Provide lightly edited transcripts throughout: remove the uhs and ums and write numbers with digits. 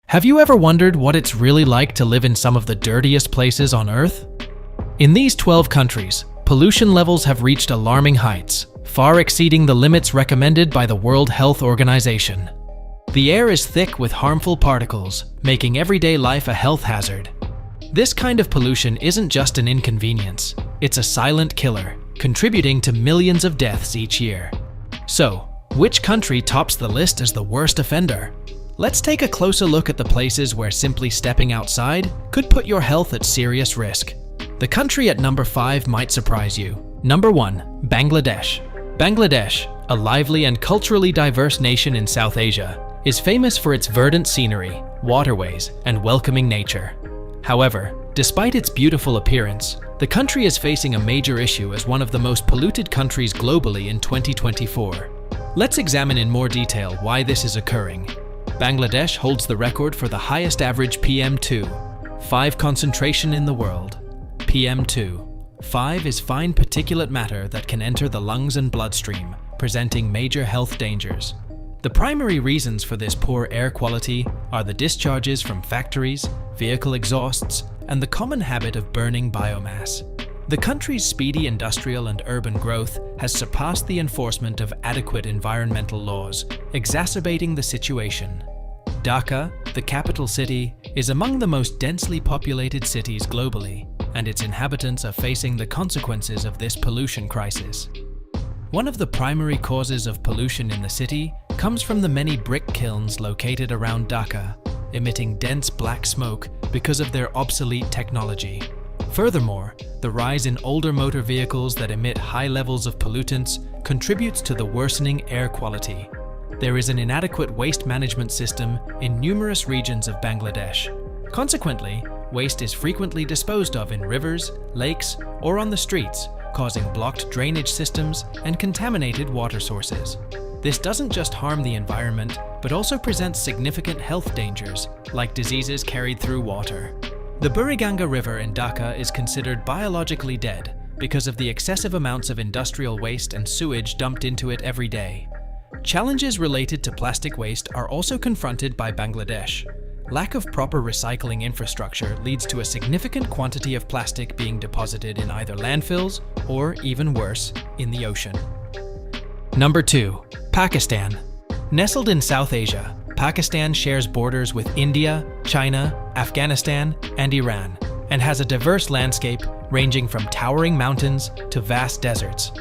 Have you ever wondered what it's really like to live in some of the dirtiest places on Earth? In these 12 countries, pollution levels have reached alarming heights, far exceeding the limits recommended by the World Health Organization. The air is thick with harmful particles, making everyday life a health hazard. This kind of pollution isn't just an inconvenience, it's a silent killer, contributing to millions of deaths each year. So, which country tops the list as the worst offender? Let's take a closer look at the places where simply stepping outside could put your health at serious risk. The country at number 5 might surprise you. Number 1. Bangladesh. Bangladesh, a lively and culturally diverse nation in South Asia, is famous for its verdant scenery, waterways, and welcoming nature. However, despite its beautiful appearance, the country is facing a major issue as one of the most polluted countries globally in 2024. Let's examine in more detail why this is occurring. Bangladesh holds the record for the highest average PM2.5 concentration in the world. PM2.5 is fine particulate matter that can enter the lungs and bloodstream, presenting major health dangers. The primary reasons for this poor air quality are the discharges from factories, vehicle exhausts, and the common habit of burning biomass. The country's speedy industrial and urban growth has surpassed the enforcement of adequate environmental laws, exacerbating the situation. Dhaka, the capital city, is among the most densely populated cities globally, and its inhabitants are facing the consequences of this pollution crisis. One of the primary causes of pollution in the city comes from the many brick kilns located around Dhaka, emitting dense black smoke because of their obsolete technology. Furthermore, the rise in older motor vehicles that emit high levels of pollutants contributes to the worsening air quality. There is an inadequate waste management system in numerous regions of Bangladesh. Consequently, waste is frequently disposed of in rivers, lakes, or on the streets, causing blocked drainage systems and contaminated water sources. This doesn't just harm the environment, but also presents significant health dangers, like diseases carried through water. The Buriganga River in Dhaka is considered biologically dead because of the excessive amounts of industrial waste and sewage dumped into it every day. Challenges related to plastic waste are also confronted by Bangladesh. Lack of proper recycling infrastructure leads to a significant quantity of plastic being deposited in either landfills or, even worse, in the ocean. Number 2. Pakistan. Nestled in South Asia, Pakistan shares borders with India, China, Afghanistan, and Iran, and has a diverse landscape ranging from towering mountains to vast deserts.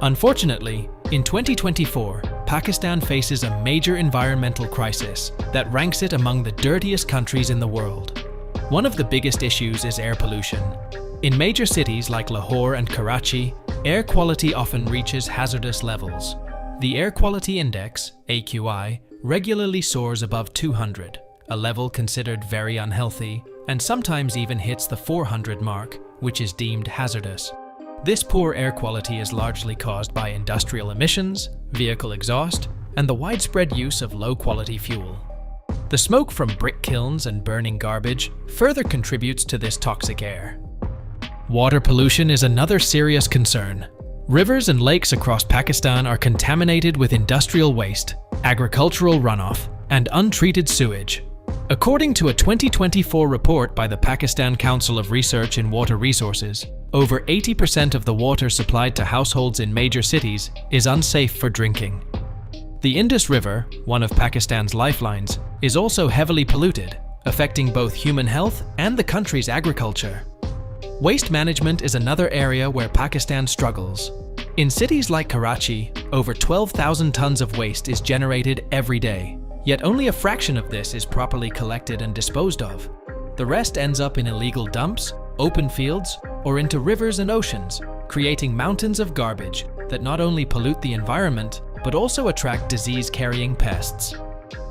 Unfortunately, in 2024, Pakistan faces a major environmental crisis that ranks it among the dirtiest countries in the world. One of the biggest issues is air pollution. In major cities like Lahore and Karachi, air quality often reaches hazardous levels. The Air Quality Index, AQI, regularly soars above 200, a level considered very unhealthy, and sometimes even hits the 400 mark, which is deemed hazardous. This poor air quality is largely caused by industrial emissions, vehicle exhaust, and the widespread use of low-quality fuel. The smoke from brick kilns and burning garbage further contributes to this toxic air. Water pollution is another serious concern. Rivers and lakes across Pakistan are contaminated with industrial waste, agricultural runoff, and untreated sewage. According to a 2024 report by the Pakistan Council of Research in Water Resources, over 80% of the water supplied to households in major cities is unsafe for drinking. The Indus River, one of Pakistan's lifelines, is also heavily polluted, affecting both human health and the country's agriculture. Waste management is another area where Pakistan struggles. In cities like Karachi, over 12,000 tons of waste is generated every day, yet only a fraction of this is properly collected and disposed of. The rest ends up in illegal dumps, open fields, or into rivers and oceans, creating mountains of garbage that not only pollute the environment, but also attract disease-carrying pests.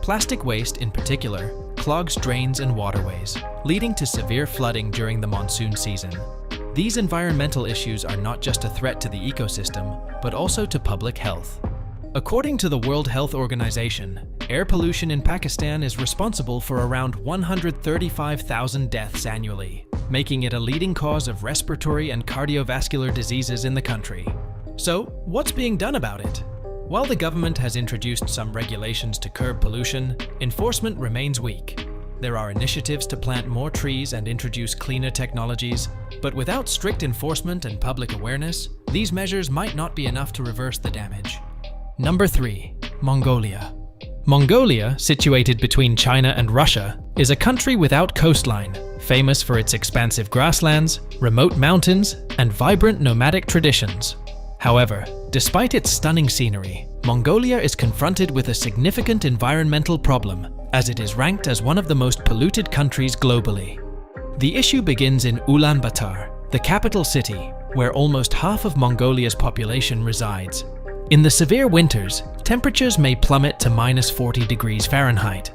Plastic waste, in particular, clogs drains and waterways, leading to severe flooding during the monsoon season. These environmental issues are not just a threat to the ecosystem, but also to public health. According to the World Health Organization, air pollution in Pakistan is responsible for around 135,000 deaths annually, making it a leading cause of respiratory and cardiovascular diseases in the country. So, what's being done about it? While the government has introduced some regulations to curb pollution, enforcement remains weak. There are initiatives to plant more trees and introduce cleaner technologies, but without strict enforcement and public awareness, these measures might not be enough to reverse the damage. Number 3. Mongolia. Mongolia, situated between China and Russia, is a country without coastline, famous for its expansive grasslands, remote mountains, and vibrant nomadic traditions. However, despite its stunning scenery, Mongolia is confronted with a significant environmental problem, as it is ranked as one of the most polluted countries globally. The issue begins in Ulaanbaatar, the capital city, where almost half of Mongolia's population resides. In the severe winters, temperatures may plummet to -40 degrees Fahrenheit.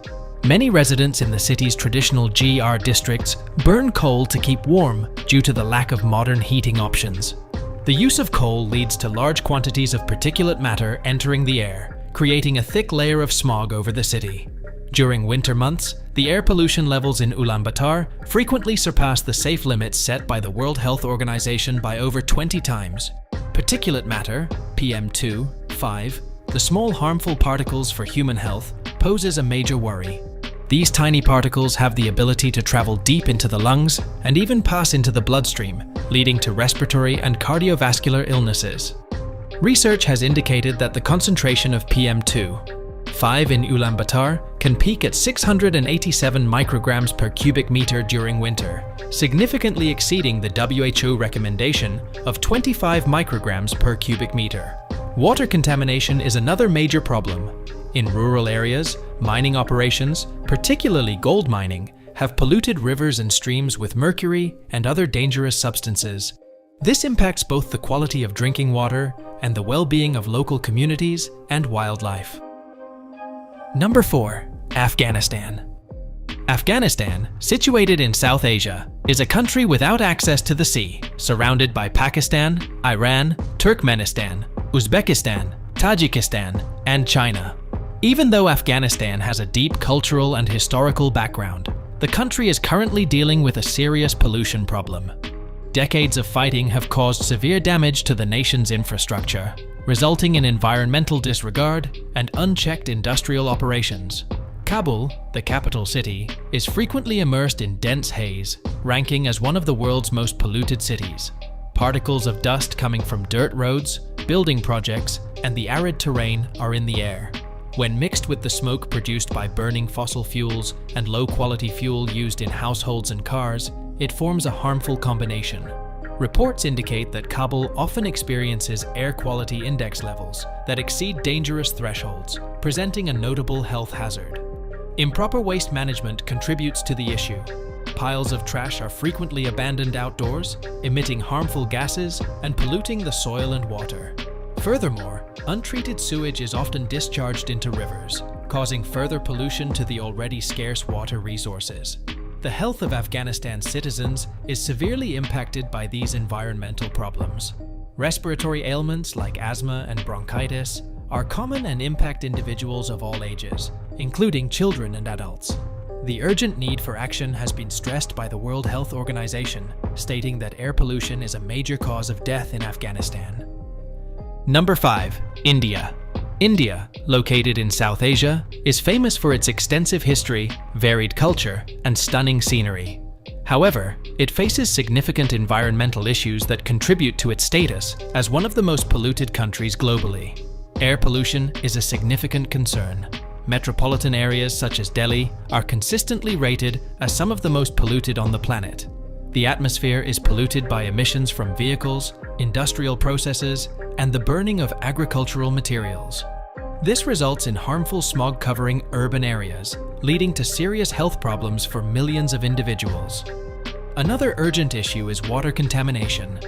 Many residents in the city's traditional GR districts burn coal to keep warm due to the lack of modern heating options. The use of coal leads to large quantities of particulate matter entering the air, creating a thick layer of smog over the city. During winter months, the air pollution levels in Ulaanbaatar frequently surpass the safe limits set by the World Health Organization by over 20 times. Particulate matter, PM2.5, the small harmful particles for human health, poses a major worry. These tiny particles have the ability to travel deep into the lungs and even pass into the bloodstream, leading to respiratory and cardiovascular illnesses. Research has indicated that the concentration of PM2.5 in Ulaanbaatar can peak at 687 micrograms per cubic meter during winter, significantly exceeding the WHO recommendation of 25 micrograms per cubic meter. Water contamination is another major problem. In rural areas, mining operations, particularly gold mining, have polluted rivers and streams with mercury and other dangerous substances. This impacts both the quality of drinking water and the well-being of local communities and wildlife. Number 4. Afghanistan. Afghanistan, situated in South Asia, is a country without access to the sea, surrounded by Pakistan, Iran, Turkmenistan, Uzbekistan, Tajikistan, and China. Even though Afghanistan has a deep cultural and historical background, the country is currently dealing with a serious pollution problem. Decades of fighting have caused severe damage to the nation's infrastructure, resulting in environmental disregard and unchecked industrial operations. Kabul, the capital city, is frequently immersed in dense haze, ranking as one of the world's most polluted cities. Particles of dust coming from dirt roads, building projects, and the arid terrain are in the air. When mixed with the smoke produced by burning fossil fuels and low-quality fuel used in households and cars, it forms a harmful combination. Reports indicate that Kabul often experiences air quality index levels that exceed dangerous thresholds, presenting a notable health hazard. Improper waste management contributes to the issue. Piles of trash are frequently abandoned outdoors, emitting harmful gases and polluting the soil and water. Furthermore, untreated sewage is often discharged into rivers, causing further pollution to the already scarce water resources. The health of Afghanistan's citizens is severely impacted by these environmental problems. Respiratory ailments like asthma and bronchitis are common and impact individuals of all ages, including children and adults. The urgent need for action has been stressed by the World Health Organization, stating that air pollution is a major cause of death in Afghanistan. Number 5. India. India, located in South Asia, is famous for its extensive history, varied culture, and stunning scenery. However, it faces significant environmental issues that contribute to its status as one of the most polluted countries globally. Air pollution is a significant concern. Metropolitan areas such as Delhi are consistently rated as some of the most polluted on the planet. The atmosphere is polluted by emissions from vehicles, industrial processes, and the burning of agricultural materials. This results in harmful smog covering urban areas, leading to serious health problems for millions of individuals. Another urgent issue is water contamination.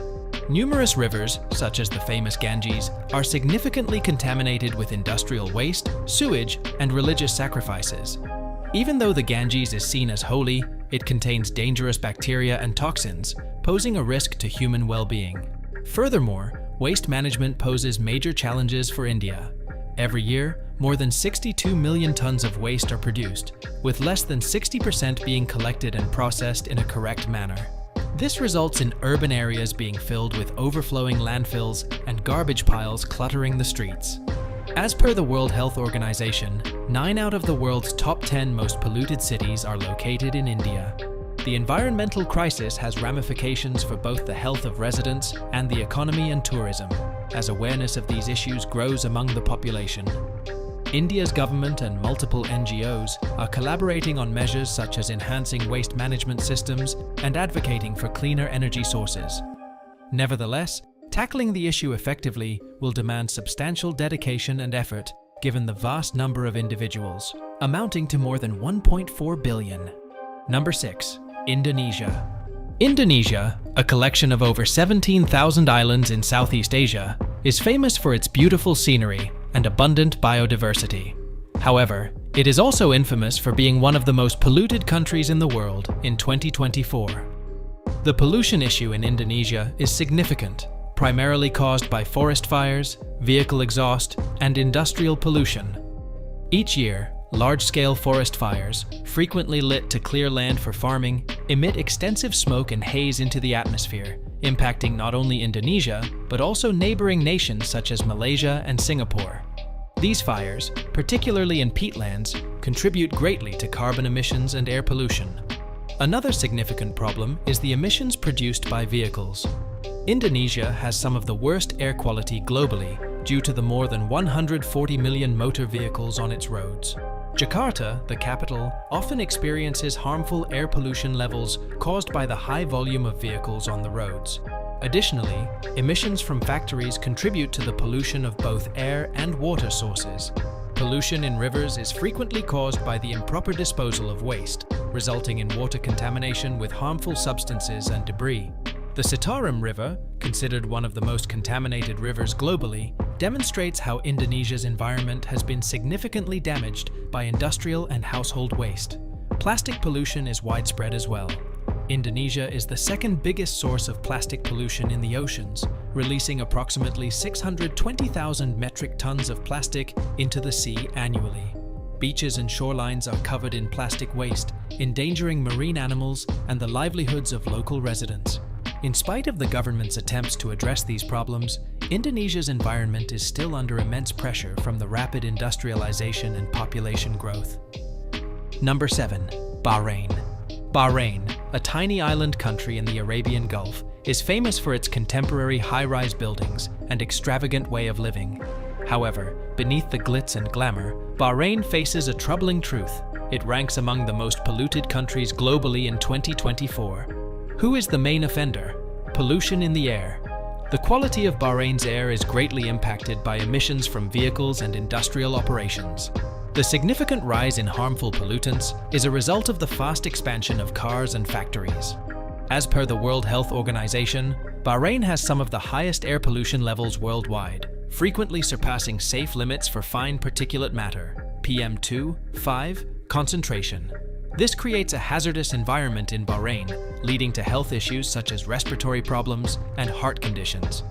Numerous rivers, such as the famous Ganges, are significantly contaminated with industrial waste, sewage, and religious sacrifices. Even though the Ganges is seen as holy, it contains dangerous bacteria and toxins, posing a risk to human well-being. Furthermore, waste management poses major challenges for India. Every year, more than 62 million tons of waste are produced, with less than 60% being collected and processed in a correct manner. This results in urban areas being filled with overflowing landfills and garbage piles cluttering the streets. As per the World Health Organization, 9 out of the world's top 10 most polluted cities are located in India. The environmental crisis has ramifications for both the health of residents and the economy and tourism, as awareness of these issues grows among the population. India's government and multiple NGOs are collaborating on measures such as enhancing waste management systems and advocating for cleaner energy sources. Nevertheless, tackling the issue effectively will demand substantial dedication and effort given the vast number of individuals, amounting to more than 1.4 billion. Number 6. Indonesia. Indonesia, a collection of over 17,000 islands in Southeast Asia, is famous for its beautiful scenery and abundant biodiversity. However, it is also infamous for being one of the most polluted countries in the world in 2024. The pollution issue in Indonesia is significant, primarily caused by forest fires, vehicle exhaust, and industrial pollution. Each year, large-scale forest fires, frequently lit to clear land for farming, emit extensive smoke and haze into the atmosphere, impacting not only Indonesia, but also neighboring nations such as Malaysia and Singapore. These fires, particularly in peatlands, contribute greatly to carbon emissions and air pollution. Another significant problem is the emissions produced by vehicles. Indonesia has some of the worst air quality globally due to the more than 140 million motor vehicles on its roads. Jakarta, the capital, often experiences harmful air pollution levels caused by the high volume of vehicles on the roads. Additionally, emissions from factories contribute to the pollution of both air and water sources. Pollution in rivers is frequently caused by the improper disposal of waste, resulting in water contamination with harmful substances and debris. The Citarum River, considered one of the most contaminated rivers globally, demonstrates how Indonesia's environment has been significantly damaged by industrial and household waste. Plastic pollution is widespread as well. Indonesia is the second biggest source of plastic pollution in the oceans, releasing approximately 620,000 metric tons of plastic into the sea annually. Beaches and shorelines are covered in plastic waste, endangering marine animals and the livelihoods of local residents. In spite of the government's attempts to address these problems, Indonesia's environment is still under immense pressure from the rapid industrialization and population growth. Number 7. Bahrain. Bahrain, a tiny island country in the Arabian Gulf, is famous for its contemporary high-rise buildings and extravagant way of living. However, beneath the glitz and glamour, Bahrain faces a troubling truth. It ranks among the most polluted countries globally in 2024. Who is the main offender? Pollution in the air. The quality of Bahrain's air is greatly impacted by emissions from vehicles and industrial operations. The significant rise in harmful pollutants is a result of the fast expansion of cars and factories. As per the World Health Organization, Bahrain has some of the highest air pollution levels worldwide, frequently surpassing safe limits for fine particulate matter, PM2.5, concentration. This creates a hazardous environment in Bahrain, leading to health issues such as respiratory problems and heart conditions.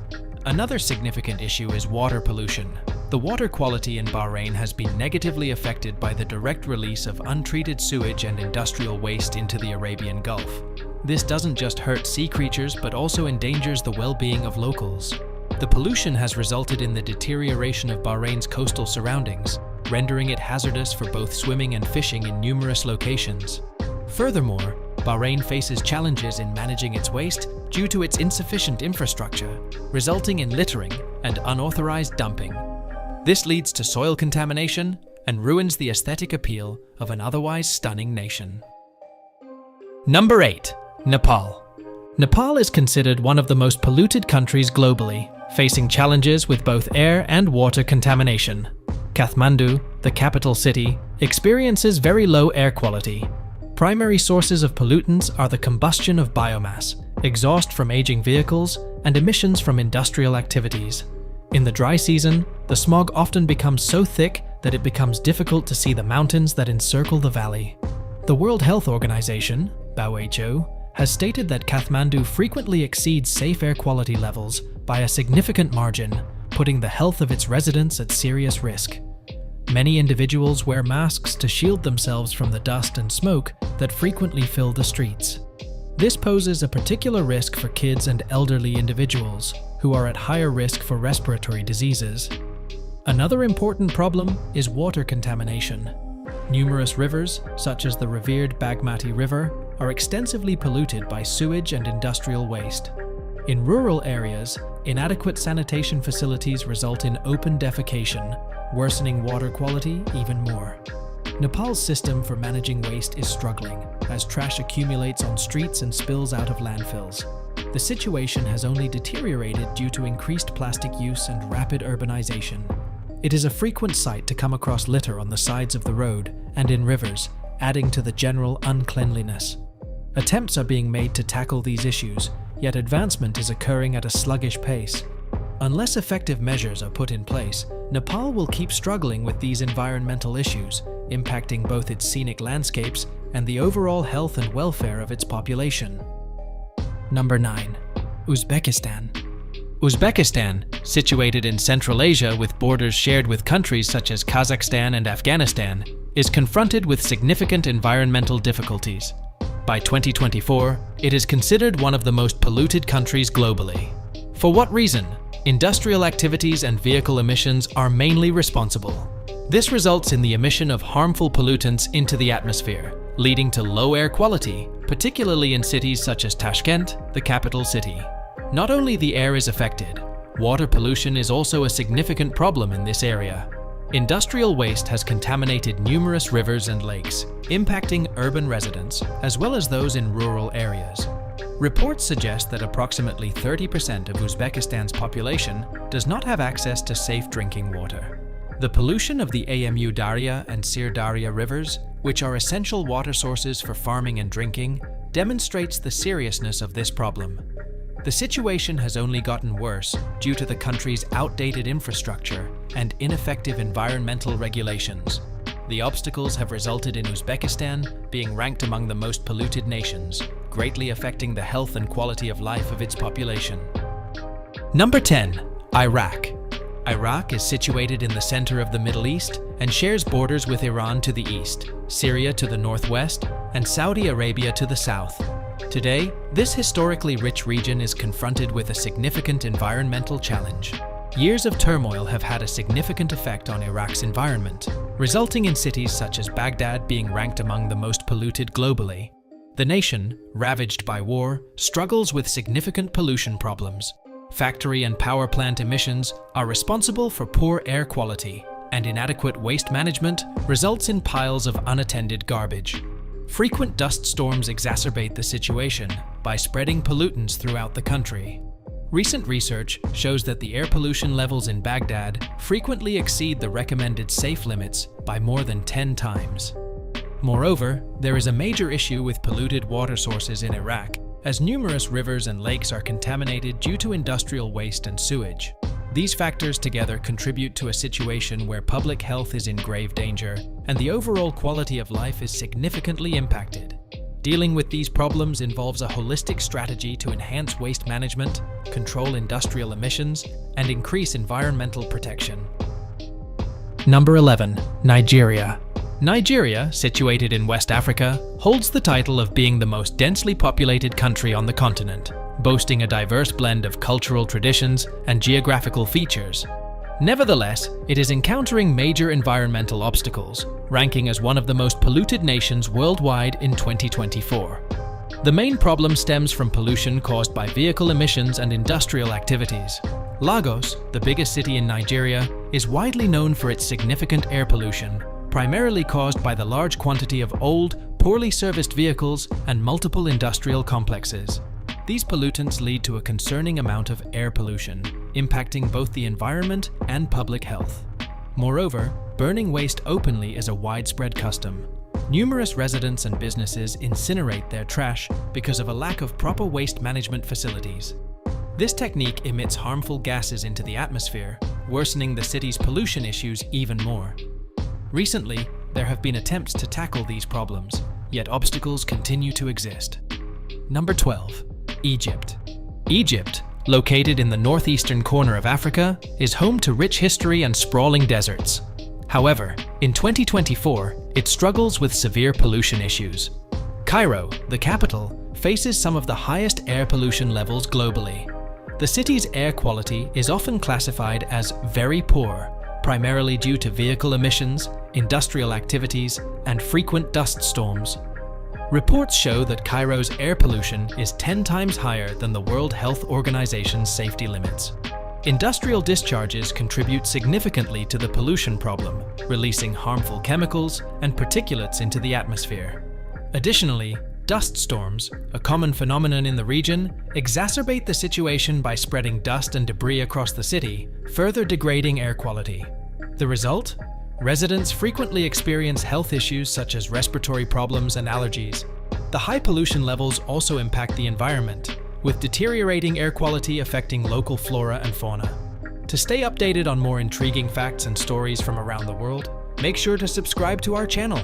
Another significant issue is water pollution. The water quality in Bahrain has been negatively affected by the direct release of untreated sewage and industrial waste into the Arabian Gulf. This doesn't just hurt sea creatures but also endangers the well-being of locals. The pollution has resulted in the deterioration of Bahrain's coastal surroundings, rendering it hazardous for both swimming and fishing in numerous locations. Furthermore, Bahrain faces challenges in managing its waste due to its insufficient infrastructure, resulting in littering and unauthorized dumping. This leads to soil contamination and ruins the aesthetic appeal of an otherwise stunning nation. Number 8. Nepal. Nepal is considered one of the most polluted countries globally, facing challenges with both air and water contamination. Kathmandu, the capital city, experiences very low air quality. Primary sources of pollutants are the combustion of biomass, exhaust from aging vehicles, and emissions from industrial activities. In the dry season, the smog often becomes so thick that it becomes difficult to see the mountains that encircle the valley. The World Health Organization, WHO, has stated that Kathmandu frequently exceeds safe air quality levels by a significant margin, putting the health of its residents at serious risk. Many individuals wear masks to shield themselves from the dust and smoke that frequently fill the streets. This poses a particular risk for kids and elderly individuals, who are at higher risk for respiratory diseases. Another important problem is water contamination. Numerous rivers, such as the revered Bagmati River, are extensively polluted by sewage and industrial waste. In rural areas, inadequate sanitation facilities result in open defecation, worsening water quality even more. Nepal's system for managing waste is struggling, as trash accumulates on streets and spills out of landfills. The situation has only deteriorated due to increased plastic use and rapid urbanization. It is a frequent sight to come across litter on the sides of the road and in rivers, adding to the general uncleanliness. Attempts are being made to tackle these issues, yet advancement is occurring at a sluggish pace. Unless effective measures are put in place, Nepal will keep struggling with these environmental issues, impacting both its scenic landscapes and the overall health and welfare of its population. Number 9. Uzbekistan. Uzbekistan, situated in Central Asia with borders shared with countries such as Kazakhstan and Afghanistan, is confronted with significant environmental difficulties. By 2024, it is considered one of the most polluted countries globally. For what reason? Industrial activities and vehicle emissions are mainly responsible. This results in the emission of harmful pollutants into the atmosphere, leading to low air quality, particularly in cities such as Tashkent, the capital city. Not only the air is affected, water pollution is also a significant problem in this area. Industrial waste has contaminated numerous rivers and lakes, impacting urban residents as well as those in rural areas. Reports suggest that approximately 30% of Uzbekistan's population does not have access to safe drinking water. The pollution of the Amu Darya and Sir Darya rivers, which are essential water sources for farming and drinking, demonstrates the seriousness of this problem. The situation has only gotten worse due to the country's outdated infrastructure and ineffective environmental regulations. The obstacles have resulted in Uzbekistan being ranked among the most polluted nations, greatly affecting the health and quality of life of its population. Number 10. Iraq. Iraq is situated in the center of the Middle East and shares borders with Iran to the east, Syria to the northwest, and Saudi Arabia to the south. Today, this historically rich region is confronted with a significant environmental challenge. Years of turmoil have had a significant effect on Iraq's environment, resulting in cities such as Baghdad being ranked among the most polluted globally. The nation, ravaged by war, struggles with significant pollution problems. Factory and power plant emissions are responsible for poor air quality, and inadequate waste management results in piles of unattended garbage. Frequent dust storms exacerbate the situation by spreading pollutants throughout the country. Recent research shows that the air pollution levels in Baghdad frequently exceed the recommended safe limits by more than 10 times. Moreover, there is a major issue with polluted water sources in Iraq, as numerous rivers and lakes are contaminated due to industrial waste and sewage. These factors together contribute to a situation where public health is in grave danger and the overall quality of life is significantly impacted. Dealing with these problems involves a holistic strategy to enhance waste management, control industrial emissions, and increase environmental protection. Number 11. Nigeria. Nigeria, situated in West Africa, holds the title of being the most densely populated country on the continent, boasting a diverse blend of cultural traditions and geographical features. Nevertheless, it is encountering major environmental obstacles, ranking as one of the most polluted nations worldwide in 2024. The main problem stems from pollution caused by vehicle emissions and industrial activities. Lagos, the biggest city in Nigeria, is widely known for its significant air pollution, primarily caused by the large quantity of old, poorly serviced vehicles and multiple industrial complexes. These pollutants lead to a concerning amount of air pollution, impacting both the environment and public health. Moreover, burning waste openly is a widespread custom. Numerous residents and businesses incinerate their trash because of a lack of proper waste management facilities. This technique emits harmful gases into the atmosphere, worsening the city's pollution issues even more. Recently, there have been attempts to tackle these problems, yet obstacles continue to exist. Number 12. Egypt. Egypt, located in the northeastern corner of Africa, is home to rich history and sprawling deserts. However, in 2024, it struggles with severe pollution issues. Cairo, the capital, faces some of the highest air pollution levels globally. The city's air quality is often classified as very poor, primarily due to vehicle emissions, industrial activities, and frequent dust storms. Reports show that Cairo's air pollution is 10 times higher than the World Health Organization's safety limits. Industrial discharges contribute significantly to the pollution problem, releasing harmful chemicals and particulates into the atmosphere. Additionally, dust storms, a common phenomenon in the region, exacerbate the situation by spreading dust and debris across the city, further degrading air quality. The result? Residents frequently experience health issues such as respiratory problems and allergies. The high pollution levels also impact the environment, with deteriorating air quality affecting local flora and fauna. To stay updated on more intriguing facts and stories from around the world, make sure to subscribe to our channel.